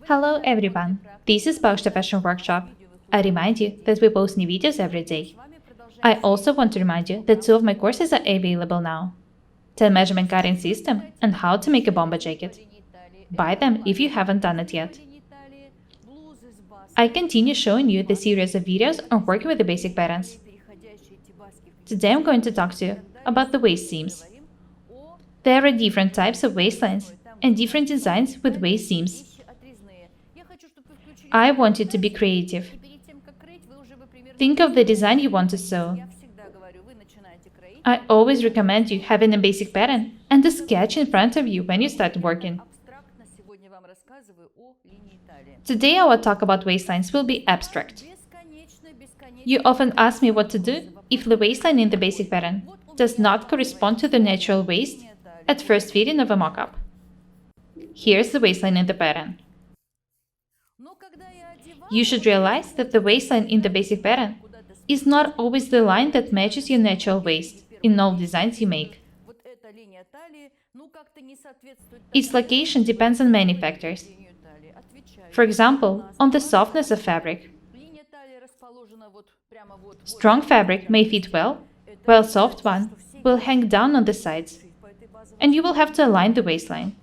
Hello everyone, this is Paukshte Fashion Workshop. I remind you that we post new videos every day. I also want to remind you that 2 of my courses are available now. 10 measurement cutting system and how to make a bomber jacket. Buy them if you haven't done it yet. I continue showing you the series of videos on working with the basic patterns. Today I'm going to talk to you about the waist seams. There are different types of waistlines and different designs with waist seams. I want you to be creative. Think of the design you want to sew. I always recommend you having a basic pattern and a sketch in front of you when you start working. Today our talk about waistlines will be abstract. You often ask me what to do if the waistline in the basic pattern does not correspond to the natural waist at first fitting of a mock-up. Here's the waistline in the pattern. You should realize that the waistline in the basic pattern is not always the line that matches your natural waist in all designs you make. Its location depends on many factors. For example, on the softness of fabric. Strong fabric may fit well, while soft one will hang down on the sides, and you will have to align the waistline.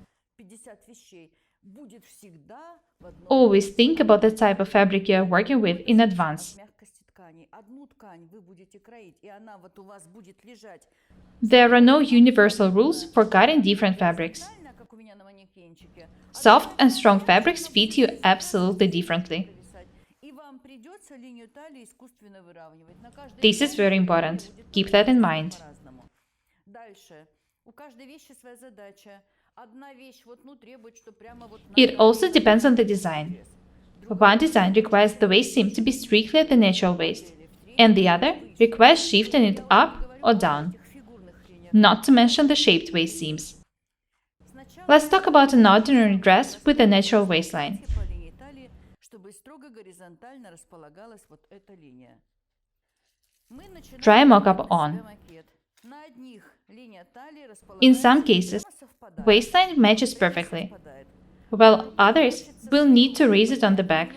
Always think about the type of fabric you are working with in advance. There are no universal rules for cutting different fabrics. Soft and strong fabrics fit you absolutely differently. This is very important. Keep that in mind. It also depends on the design. One design requires the waist seam to be strictly at the natural waist, and the other requires shifting it up or down, not to mention the shaped waist seams. Let's talk about an ordinary dress with a natural waistline. Try a mock-up on. In some cases, waistline matches perfectly, while others will need to raise it on the back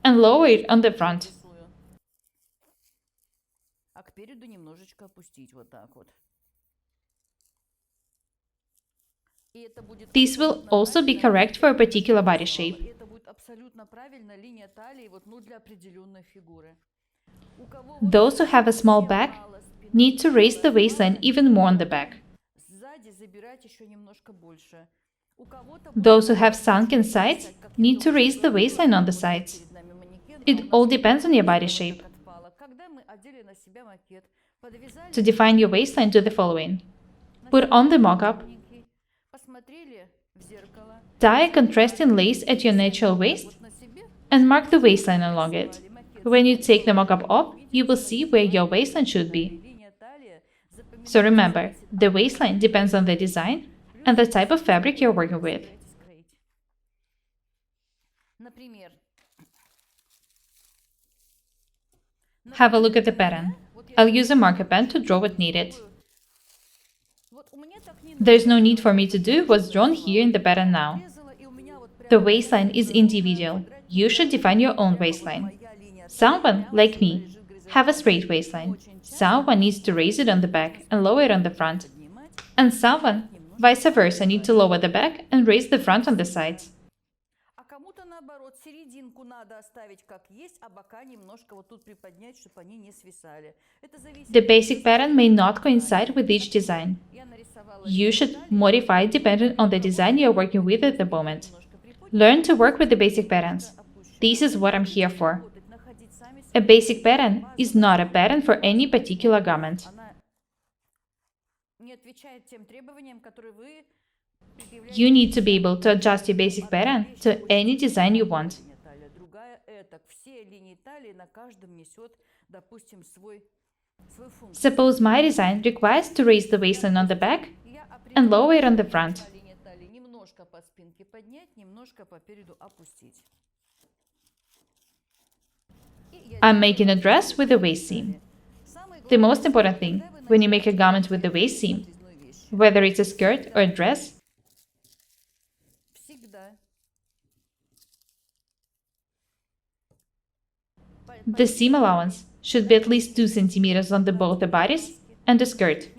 and lower it on the front. This will also be correct for a particular body shape. Those who have a small back need to raise the waistline even more on the back. Those who have sunken sides need to raise the waistline on the sides. It all depends on your body shape. To define your waistline, do the following. Put on the mock-up. Tie a contrasting lace at your natural waist and mark the waistline along it. When you take the mock-up off, you will see where your waistline should be. So remember, the waistline depends on the design and the type of fabric you're working with. Have a look at the pattern. I'll use a marker pen to draw what needed. There's no need for me to do what's drawn here in the pattern now. The waistline is individual. You should define your own waistline. Someone, like me, have a straight waistline. Someone needs to raise it on the back and lower it on the front. And someone, vice versa, need to lower the back and raise the front on the sides. The basic pattern may not coincide with each design. You should modify it depending on the design you are working with at the moment. Learn to work with the basic patterns. This is what I'm here for. A basic pattern is not a pattern for any particular garment. You need to be able to adjust your basic pattern to any design you want. Suppose my design requires to raise the waistline on the back and lower it on the front. I'm making a dress with a waist seam. The most important thing when you make a garment with a waist seam, whether it's a skirt or a dress, The seam allowance should be at least 2 centimeters on both the bodice and the skirt.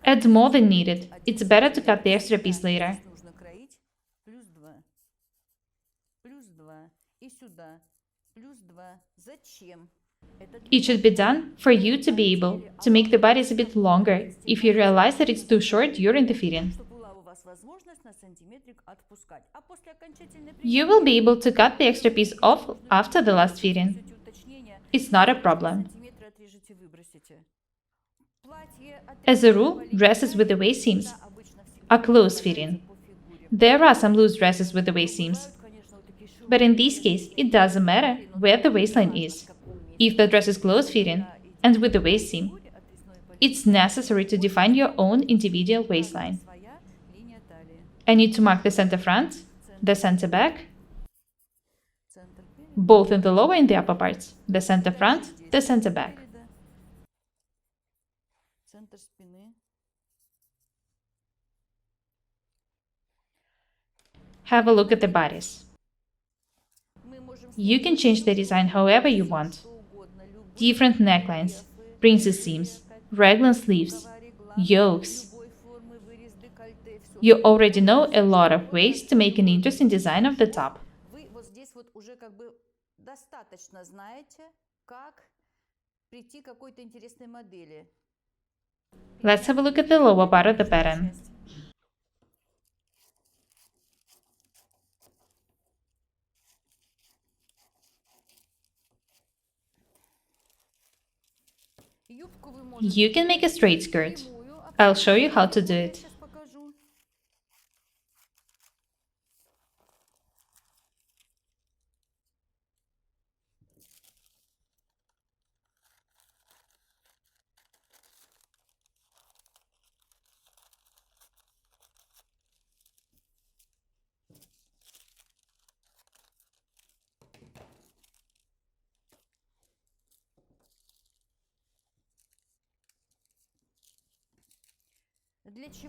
Add more than needed. It's better to cut the extra piece later. It should be done for you to be able to make the bodice a bit longer if you realize that it's too short during the fitting. You will be able to cut the extra piece off after the last fitting. It's not a problem. As a rule, dresses with the waist seams are close fitting. There are some loose dresses with the waist seams, but in this case, it doesn't matter where the waistline is. If the dress is close fitting and with the waist seam, it's necessary to define your own individual waistline. I need to mark the center front, the center back, both in the lower and the upper parts, the center front, the center back. Have a look at the bodice. You can change the design however you want. Different necklines, princess seams, raglan sleeves, yokes. You already know a lot of ways to make an interesting design of the top. Let's have a look at the lower part of the pattern. You can make a straight skirt. I'll show you how to do it.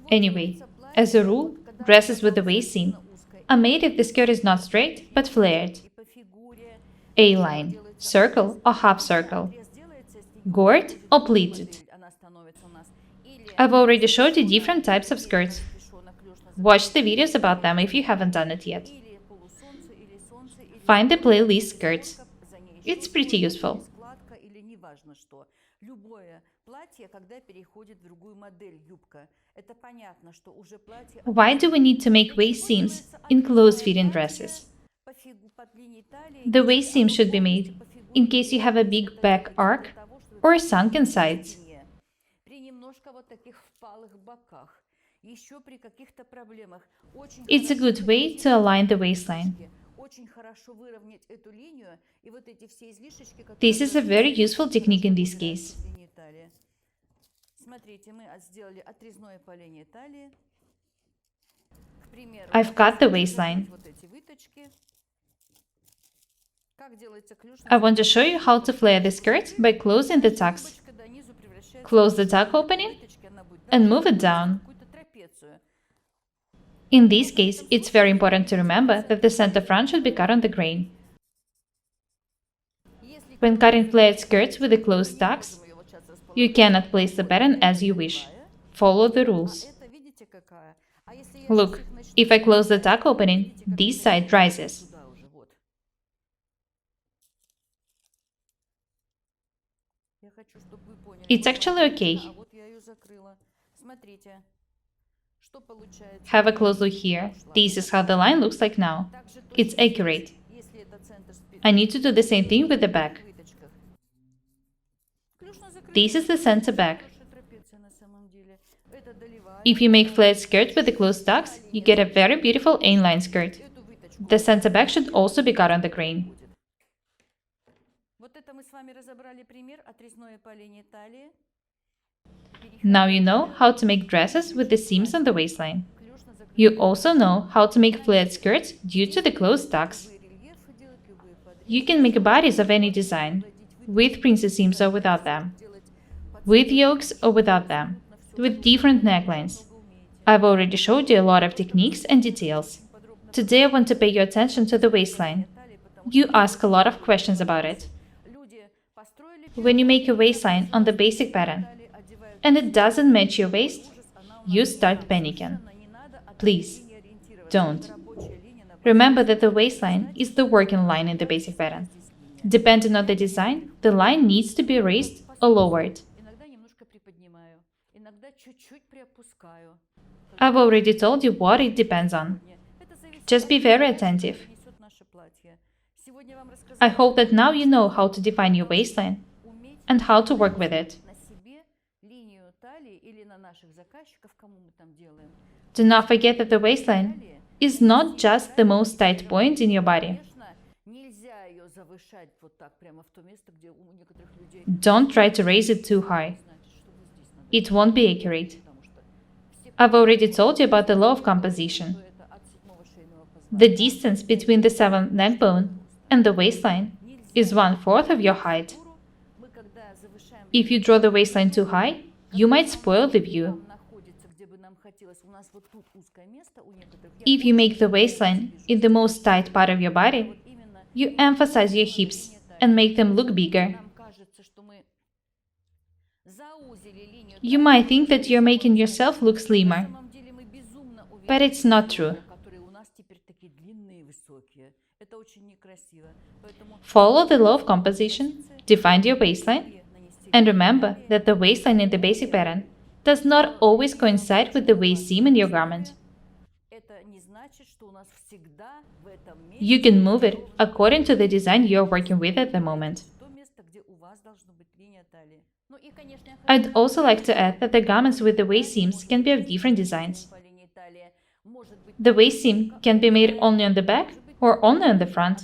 Anyway, as a rule, dresses with the waist seam are made if the skirt is not straight but flared. A-line, circle or half circle, gored or pleated. I've already showed you different types of skirts. Watch the videos about them if you haven't done it yet. Find the playlist skirts. It's pretty useful. Why do we need to make waist seams in close-fitting dresses? The waist seam should be made in case you have a big back arc or sunken sides. It's a good way to align the waistline. This is a very useful technique in this case. I've cut the waistline. I want to show you how to flare the skirt by closing the tucks. Close the tuck opening and move it down. In this case, it's very important to remember that the center front should be cut on the grain. When cutting flared skirts with the closed tucks, you cannot place the pattern as you wish. Follow the rules. Look, if I close the tuck opening, this side rises. It's actually okay. Have a close look here. This is how the line looks like now. It's accurate. I need to do the same thing with the back. This is the center back. If you make flared skirt with the closed tucks, you get a very beautiful A-line skirt. The center back should also be cut on the grain. Now you know how to make dresses with the seams on the waistline. You also know how to make flared skirts due to the closed tucks. You can make bodies of any design, with princess seams or without them, with yokes or without them, with different necklines. I've already showed you a lot of techniques and details. Today I want to pay your attention to the waistline. You ask a lot of questions about it. When you make a waistline on the basic pattern and it doesn't match your waist, you start panicking. Please, don't. Remember that the waistline is the working line in the basic pattern. Depending on the design, the line needs to be raised or lowered. I've already told you what it depends on. Just be very attentive. I hope that now you know how to define your waistline and how to work with it. Do not forget that the waistline is not just the most tight point in your body. Don't try to raise it too high. It won't be accurate. I've already told you about the law of composition. The distance between the seventh neck bone and the waistline is 1/4 of your height. If you draw the waistline too high, you might spoil the view. If you make the waistline in the most tight part of your body, you emphasize your hips and make them look bigger. You might think that you're making yourself look slimmer, but it's not true. Follow the law of composition, define your waistline, and remember that the waistline in the basic pattern does not always coincide with the waist seam in your garment. You can move it according to the design you're working with at the moment. I'd also like to add that the garments with the waist seams can be of different designs. The waist seam can be made only on the back or only on the front.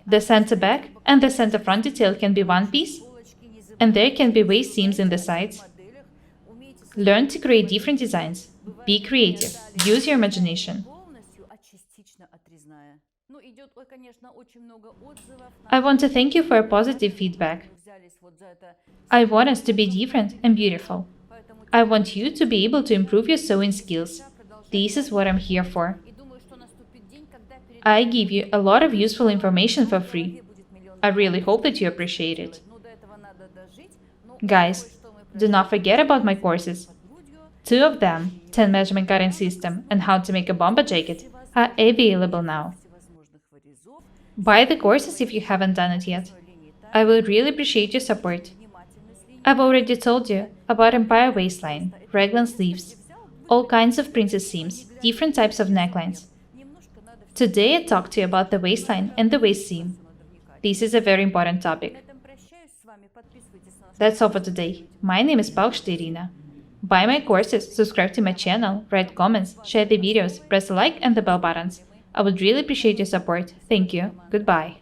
The center back and the center front detail can be one piece, and there can be waist seams in the sides. Learn to create different designs. Be creative. Use your imagination. I want to thank you for your positive feedback. I want us to be different and beautiful. I want you to be able to improve your sewing skills. This is what I'm here for. I give you a lot of useful information for free. I really hope that you appreciate it. Guys, do not forget about my courses. 2 of them, 10 measurement cutting system and how to make a bomber jacket, are available now. Buy the courses if you haven't done it yet. I will really appreciate your support. I've already told you about empire waistline, raglan sleeves, all kinds of princess seams, different types of necklines. Today I talked to you about the waistline and the waist seam. This is a very important topic. That's all for today. My name is Paukshte Irina. Buy my courses, subscribe to my channel, write comments, share the videos, press the like and the bell buttons. I would really appreciate your support. Thank you. Goodbye.